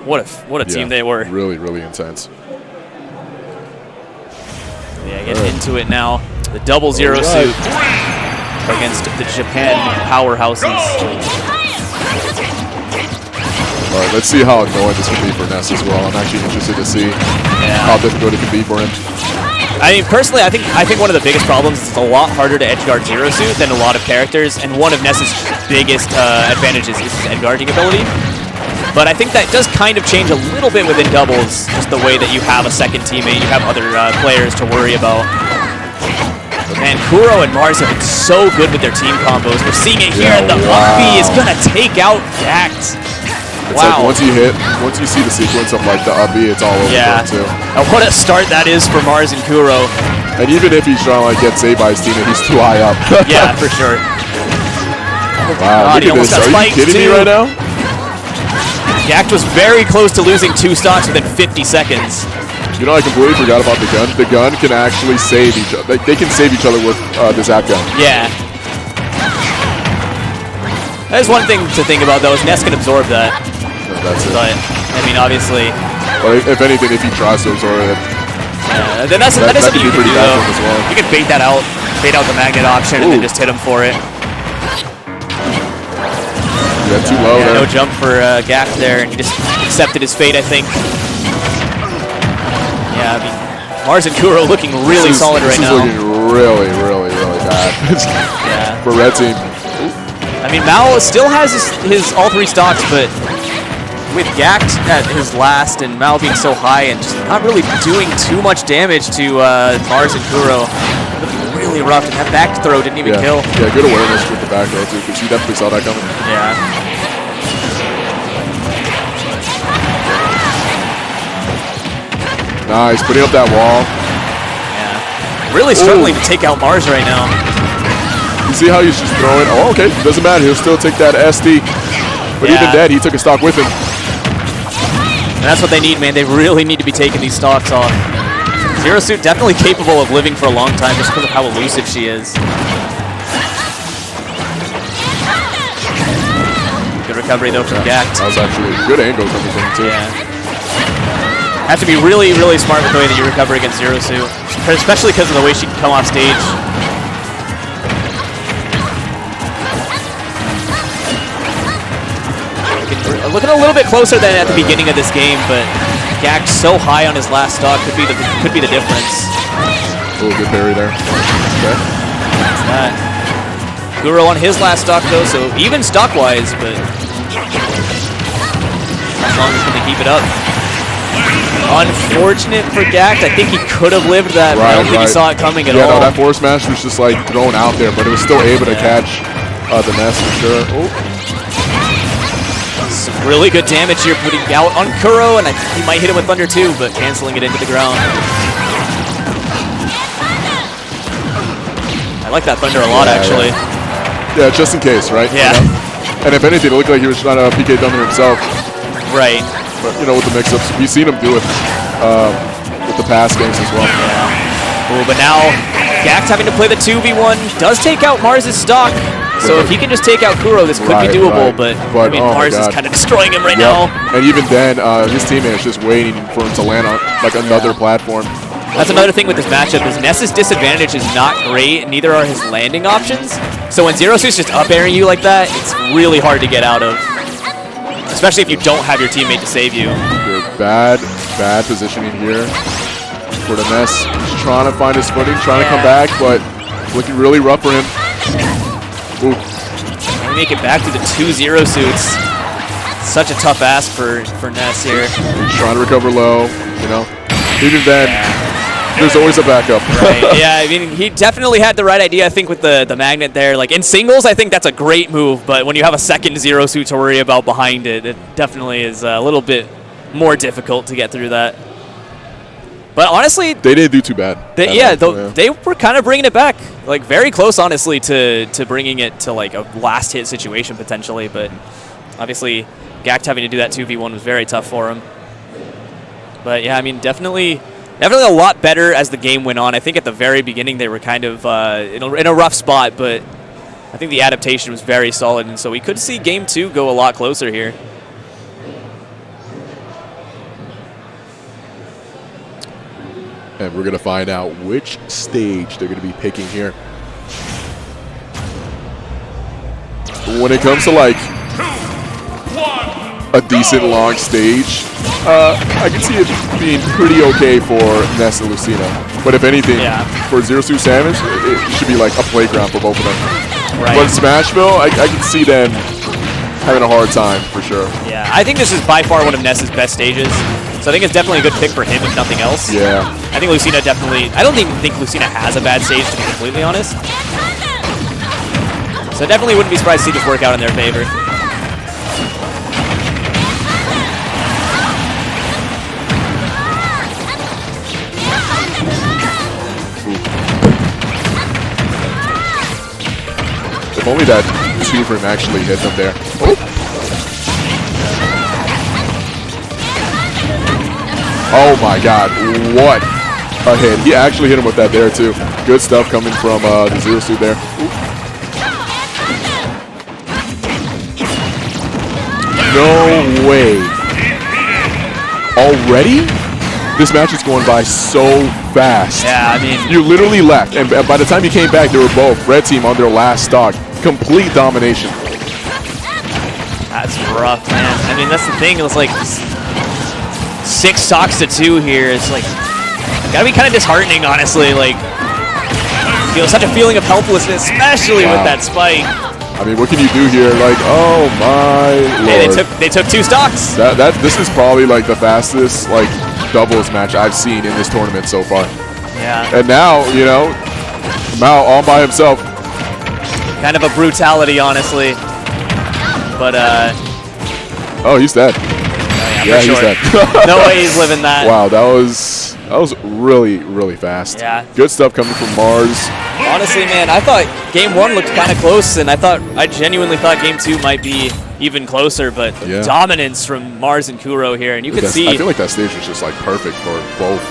what a team they were. Really, really intense. Yeah, getting into it now. The double zero suit against the Japan powerhouses. All right, let's see how annoying this can be for Ness as well. I'm actually interested to see how difficult it can be for him. I mean, personally, I think one of the biggest problems is it's a lot harder to edgeguard zero suit than a lot of characters, and one of Ness's biggest advantages is his edgeguarding ability. But I think that does kind of change a little bit within doubles, just the way that you have a second teammate, you have other players to worry about. Man, KURO and MARSS have been so good with their team combos. We're seeing it here, and the up B is going to take out GACKT. Like once you see the sequence of like the up B, it's all over for him too. And what a start that is for MARSS and KURO. And even if he's trying to like get saved by his teammate, he's too high up. Yeah, for sure. Wow, look at this. Are you kidding me right now? GACKT was very close to losing 2 stocks within 50 seconds. You know, I completely forgot about the gun. The gun can actually save each other. They can save each other with the zap gun. Yeah. That is one thing to think about, though, is Ness can absorb that. That's it. But, I mean, obviously. Well, if anything, if he tries to absorb it, then that is something you can do, though. As well. You can bait that out, bait out the magnet option, and then just hit him for it. Yeah, too low there. No jump for GACKT there, and he just accepted his fate, I think. Yeah, I mean, MARSS and KURO looking really solid right now. This is looking really, really, really bad for red team. I mean, MAO still has his all 3 stocks, but with GACKT at his last and MAO being so high and just not really doing too much damage to MARSS and KURO, really rough, and that back throw didn't even kill. Yeah, good awareness with the back throw too, because he definitely saw that coming. Yeah. Nice, putting up that wall. Yeah. Really struggling to take out MARSS right now. You see how he's just throwing? Oh, okay, doesn't matter. He'll still take that SD. But even dead, he took a stock with him. And that's what they need, man. They really need to be taking these stocks off. Zero Suit definitely capable of living for a long time just because of how elusive she is. Good recovery, though, from GACKT. That was actually a good angle coming from him, too. Yeah. Have to be really, really smart with the way that you recover against Zero Suit, especially because of the way she can come off stage. Looking a little bit closer than at the beginning of this game, but GACKT so high on his last stock could be the difference. Oh, good parry there. Okay. That's that. KURO on his last stock though, so even stock-wise, but as long as he can keep it up. Unfortunate for GACKT. I think he could have lived that, but I don't think he saw it coming at all. Yeah, no, that forward smash was just like thrown out there, but it was still able to catch the Ness for sure. Oh. Some really good damage here, putting out on KURO, and he might hit him with Thunder too, but canceling it into the ground. I like that Thunder a lot, actually. Yeah, just in case, right? Yeah. And if anything, it looked like he was trying to PK Thunder himself. Right. But, you know, with the mix-ups, we've seen him do it with the past games as well. Yeah. Ooh, but now GACKT having to play the 2v1 does take out MARS's stock. So if he can just take out KURO, this could be doable, but I mean, MARSS is kind of destroying him right now. And even then, his teammate is just waiting for him to land on like another platform. That's another thing with this matchup is Ness's disadvantage is not great, and neither are his landing options. So when Zero Suit's just up airing you like that, it's really hard to get out of. Especially if you don't have your teammate to save you. Bad positioning here for the Ness. He's trying to find his footing, trying to come back, but looking really rough for him. Ooh. Can we make it back to the 2 Zero Suits? Such a tough ask for Ness here. He's trying to recover low, you know. Even then, there's always a backup. Right. Yeah, I mean, he definitely had the right idea, I think, with the magnet there. Like, in singles, I think that's a great move, but when you have a second Zero Suit to worry about behind it, it definitely is a little bit more difficult to get through that. But honestly, they didn't do too bad. They were kind of bringing it back, like very close, honestly, to bringing it to like a last hit situation potentially. But obviously, GACKT having to do that 2v1 was very tough for him. But yeah, I mean, definitely a lot better as the game went on. I think at the very beginning they were kind of in a rough spot, but I think the adaptation was very solid, and so we could see Game 2 go a lot closer here. And we're going to find out which stage they're going to be picking here. When it comes to like a decent long stage, I can see it being pretty okay for Ness and Lucina. But if anything, for Zero Suit Samus, it should be like a playground for both of them. Right. But Smashville, I can see them having a hard time for sure. Yeah, I think this is by far one of Ness's best stages. So I think it's definitely a good pick for him, if nothing else. Yeah. I think Lucina definitely... I don't even think Lucina has a bad stage, to be completely honest. So definitely wouldn't be surprised to see this work out in their favor. If only that two-frame actually hit them there. Oh my god, what a hit. He actually hit him with that there too. Good stuff coming from the Zero Suit there. No way. Already? This match is going by so fast. Yeah, I mean... You literally left, and by the time you came back, they were both red team on their last stock. Complete domination. That's rough, man. I mean, that's the thing. It was like 6 stocks to 2 here. It's like, gotta be kind of disheartening, honestly. Like, you know, such a feeling of helplessness, especially with that spike. I mean, what can you do here? Like, oh my lord. Hey, they took 2 stocks. This is probably like the fastest like doubles match I've seen in this tournament so far. Yeah. And now, you know, Mao all by himself. Kind of a brutality, honestly. But oh, he's dead. Yeah, he's dead. No way he's living that. Wow, that was really fast. Yeah. Good stuff coming from MARSS. Honestly, man, I thought Game 1 looked kind of close, and I genuinely thought Game 2 might be even closer, but dominance from MARSS and KURO here, and you could see... I feel like that stage was just like perfect for both.